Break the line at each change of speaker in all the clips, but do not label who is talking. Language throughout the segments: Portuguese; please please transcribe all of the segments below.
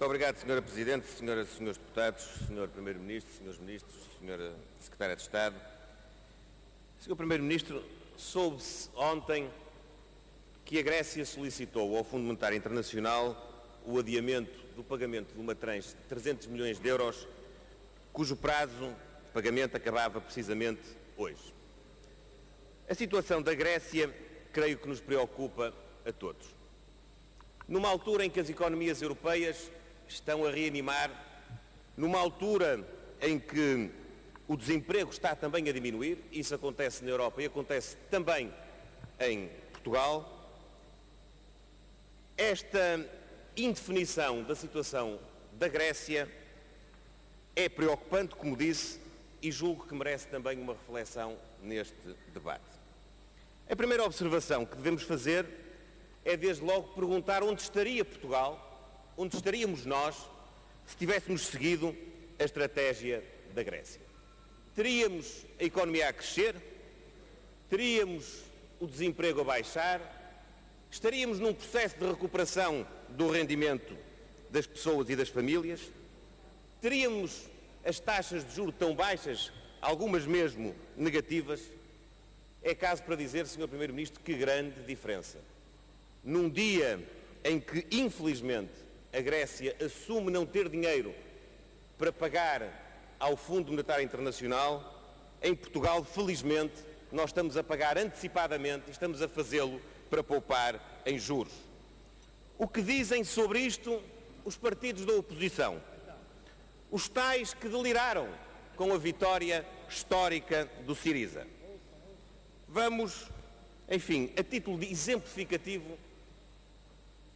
Muito obrigado, Sra. Presidente, Senhoras e Senhores Deputados, Sr. Primeiro-Ministro, Srs. Ministros, Sra. Secretária de Estado. Sr. Primeiro-Ministro, soube-se ontem que a Grécia solicitou ao Fundo Monetário Internacional o adiamento do pagamento de uma tranche de 300 milhões de euros, cujo prazo de pagamento acabava precisamente hoje. A situação da Grécia, creio que nos preocupa a todos. Numa altura em que as economias europeias estão a reanimar, numa altura em que o desemprego está também a diminuir, isso acontece na Europa e acontece também em Portugal, esta indefinição da situação da Grécia é preocupante, como disse, e julgo que merece também uma reflexão neste debate. A primeira observação que devemos fazer é, desde logo, perguntar onde estaria Portugal, onde estaríamos nós, se tivéssemos seguido a estratégia da Grécia. Teríamos a economia a crescer? Teríamos o desemprego a baixar? Estaríamos num processo de recuperação do rendimento das pessoas e das famílias? Teríamos as taxas de juros tão baixas, algumas mesmo negativas? É caso para dizer, Sr. Primeiro-Ministro, que grande diferença. Num dia em que, infelizmente, a Grécia assume não ter dinheiro para pagar ao Fundo Monetário Internacional, em Portugal, felizmente, nós estamos a pagar antecipadamente e estamos a fazê-lo para poupar em juros. O que dizem sobre isto os partidos da oposição? Os tais que deliraram com a vitória histórica do Syriza. Vamos, enfim, a título de exemplificativo,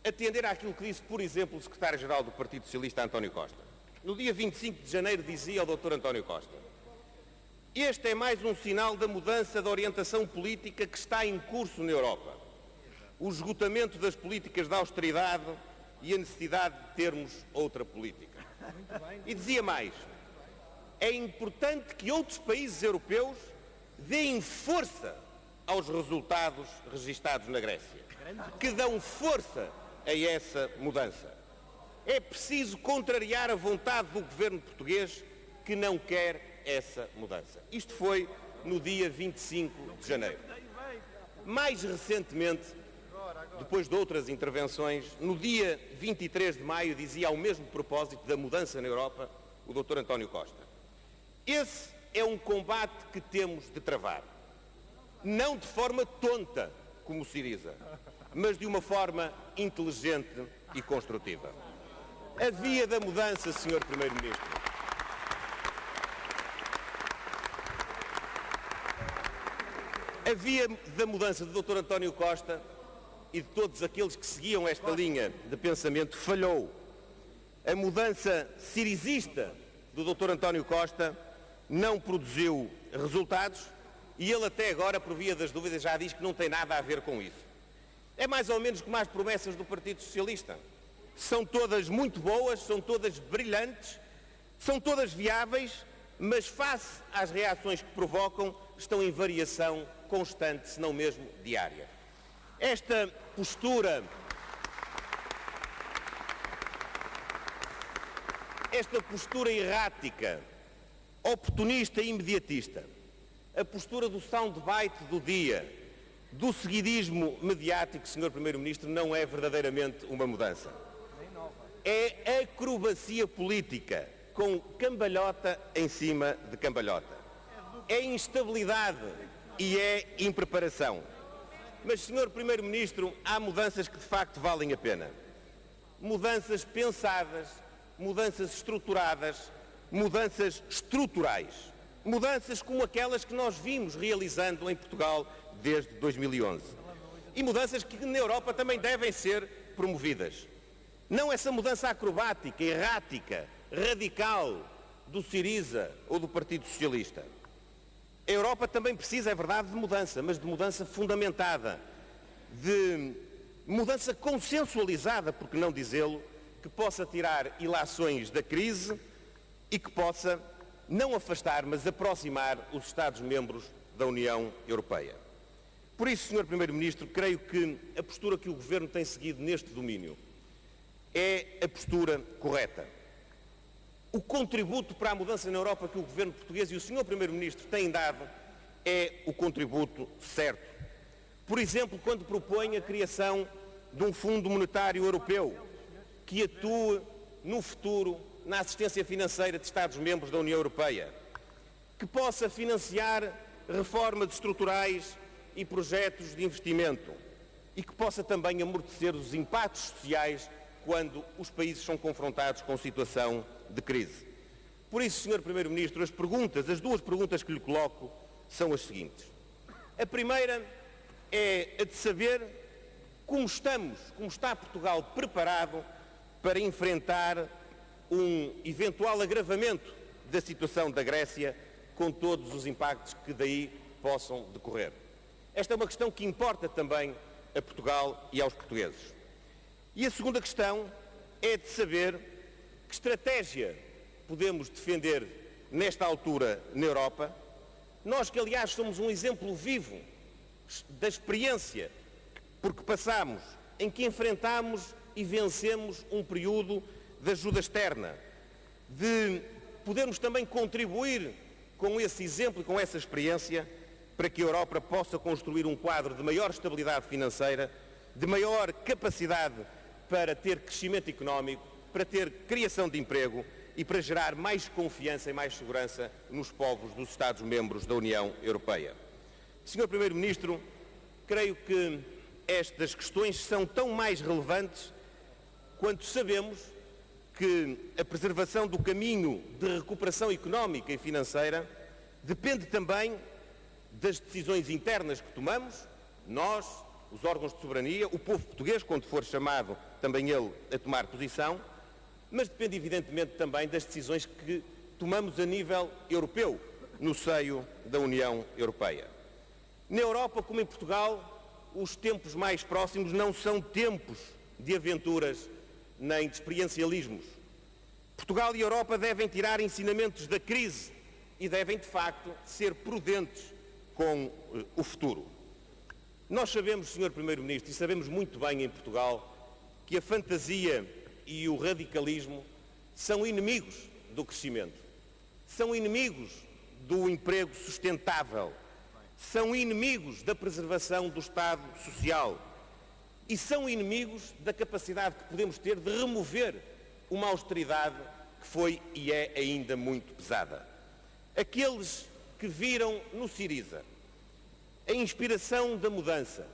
atender àquilo que disse, por exemplo, o secretário-geral do Partido Socialista, António Costa. No dia 25 de janeiro dizia ao Dr. António Costa: este é mais um sinal da mudança da orientação política que está em curso na Europa. O esgotamento das políticas de austeridade e a necessidade de termos outra política. E dizia mais: é importante que outros países europeus deem força aos resultados registados na Grécia, que dão força a essa mudança. É preciso contrariar a vontade do governo português, que não quer essa mudança. Isto foi no dia 25 de janeiro. Mais recentemente, depois de outras intervenções, no dia 23 de maio, dizia ao mesmo propósito da mudança na Europa, o Dr. António Costa: esse é um combate que temos de travar. Não de forma tonta, como o Syriza, mas de uma forma inteligente e construtiva. A via da mudança, Sr. Primeiro-Ministro, a via da mudança do Dr. António Costa e de todos aqueles que seguiam esta linha de pensamento falhou. A mudança sirizista do Dr. António Costa não produziu resultados e ele até agora, por via das dúvidas, já diz que não tem nada a ver com isso. É mais ou menos como as promessas do Partido Socialista. São todas muito boas, são todas brilhantes, são todas viáveis, mas face às reações que provocam, estão em variação constante, se não mesmo diária. Esta postura errática, oportunista e imediatista, a postura do soundbite do dia, do seguidismo mediático, Sr. Primeiro-Ministro, não é verdadeiramente uma mudança. É acrobacia política, com cambalhota em cima de cambalhota. É instabilidade e é impreparação. Mas, Sr. Primeiro-Ministro, há mudanças que de facto valem a pena. Mudanças pensadas, mudanças estruturadas, mudanças estruturais. Mudanças como aquelas que nós vimos realizando em Portugal desde 2011. E mudanças que na Europa também devem ser promovidas. Não essa mudança acrobática, errática, radical do Syriza ou do Partido Socialista. A Europa também precisa, é verdade, de mudança, mas de mudança fundamentada, de mudança consensualizada, por que não dizê-lo, que possa tirar ilações da crise e que possa não afastar, mas aproximar os Estados-membros da União Europeia. Por isso, Sr. Primeiro-Ministro, creio que a postura que o Governo tem seguido neste domínio é a postura correta. O contributo para a mudança na Europa que o governo português e o Sr. Primeiro-Ministro têm dado é o contributo certo. Por exemplo, quando propõe a criação de um Fundo Monetário Europeu que atue no futuro na assistência financeira de Estados-membros da União Europeia, que possa financiar reformas estruturais e projetos de investimento e que possa também amortecer os impactos sociais quando os países são confrontados com situação de crise. Por isso, Sr. Primeiro-Ministro, as duas perguntas que lhe coloco são as seguintes. A primeira é a de saber como está Portugal preparado para enfrentar um eventual agravamento da situação da Grécia com todos os impactos que daí possam decorrer. Esta é uma questão que importa também a Portugal e aos portugueses. E a segunda questão é de saber que estratégia podemos defender nesta altura na Europa, nós que aliás somos um exemplo vivo da experiência, porque passamos, em que enfrentamos e vencemos um período de ajuda externa, de podermos também contribuir com esse exemplo e com essa experiência para que a Europa possa construir um quadro de maior estabilidade financeira, de maior capacidade para ter crescimento económico, para ter criação de emprego e para gerar mais confiança e mais segurança nos povos dos Estados-membros da União Europeia. Sr. Primeiro-Ministro, creio que estas questões são tão mais relevantes quanto sabemos que a preservação do caminho de recuperação económica e financeira depende também das decisões internas que tomamos, nós, os órgãos de soberania, o povo português, quando for chamado também ele a tomar posição, mas depende evidentemente também das decisões que tomamos a nível europeu, no seio da União Europeia. Na Europa, como em Portugal, os tempos mais próximos não são tempos de aventuras nem de experiencialismos. Portugal e a Europa devem tirar ensinamentos da crise e devem, de facto, ser prudentes com o futuro. Nós sabemos, Sr. Primeiro-Ministro, e sabemos muito bem em Portugal, que a fantasia e o radicalismo são inimigos do crescimento, são inimigos do emprego sustentável, são inimigos da preservação do Estado Social e são inimigos da capacidade que podemos ter de remover uma austeridade que foi e é ainda muito pesada. Aqueles que viram no Syriza a inspiração da mudança,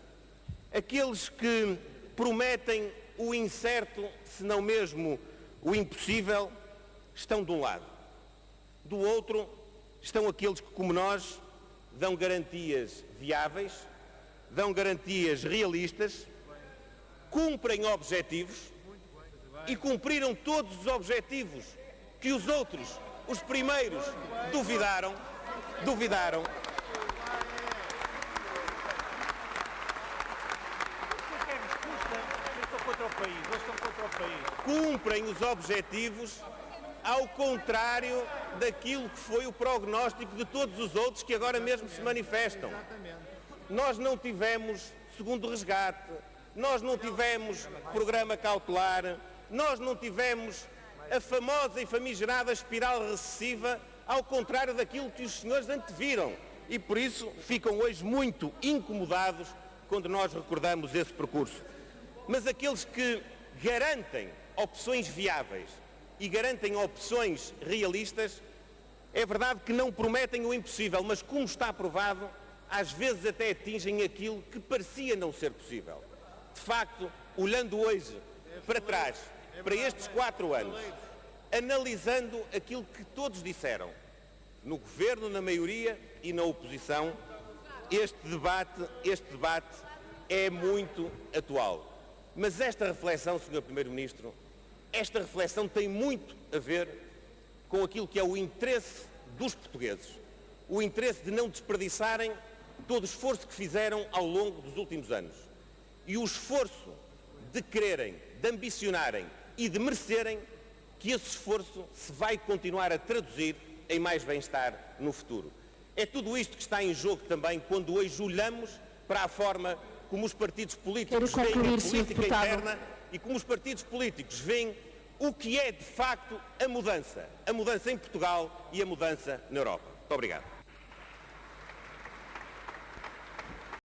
aqueles que prometem o incerto, se não mesmo o impossível, estão de um lado. Do outro estão aqueles que, como nós, dão garantias viáveis, dão garantias realistas, cumprem objetivos e cumpriram todos os objetivos que os outros, os primeiros, duvidaram. Cumprem os objetivos ao contrário daquilo que foi o prognóstico de todos os outros que agora mesmo se manifestam. Nós não tivemos segundo resgate, nós não tivemos programa cautelar, nós não tivemos a famosa e famigerada espiral recessiva, ao contrário daquilo que os senhores anteviram. E por isso ficam hoje muito incomodados quando nós recordamos esse percurso. Mas aqueles que garantem opções viáveis e garantem opções realistas, é verdade que não prometem o impossível, mas como está provado, às vezes até atingem aquilo que parecia não ser possível. De facto, olhando hoje para trás, para estes 4 anos, analisando aquilo que todos disseram, no governo, na maioria e na oposição, este debate é muito atual. Mas esta reflexão, Sr. Primeiro-Ministro, esta reflexão tem muito a ver com aquilo que é o interesse dos portugueses, o interesse de não desperdiçarem todo o esforço que fizeram ao longo dos últimos anos e o esforço de quererem, de ambicionarem e de merecerem que esse esforço se vai continuar a traduzir em mais bem-estar no futuro. É tudo isto que está em jogo também quando hoje olhamos para a forma como os partidos políticos veem a política interna e como os partidos políticos veem o que é de facto a mudança em Portugal e a mudança na Europa. Muito obrigado.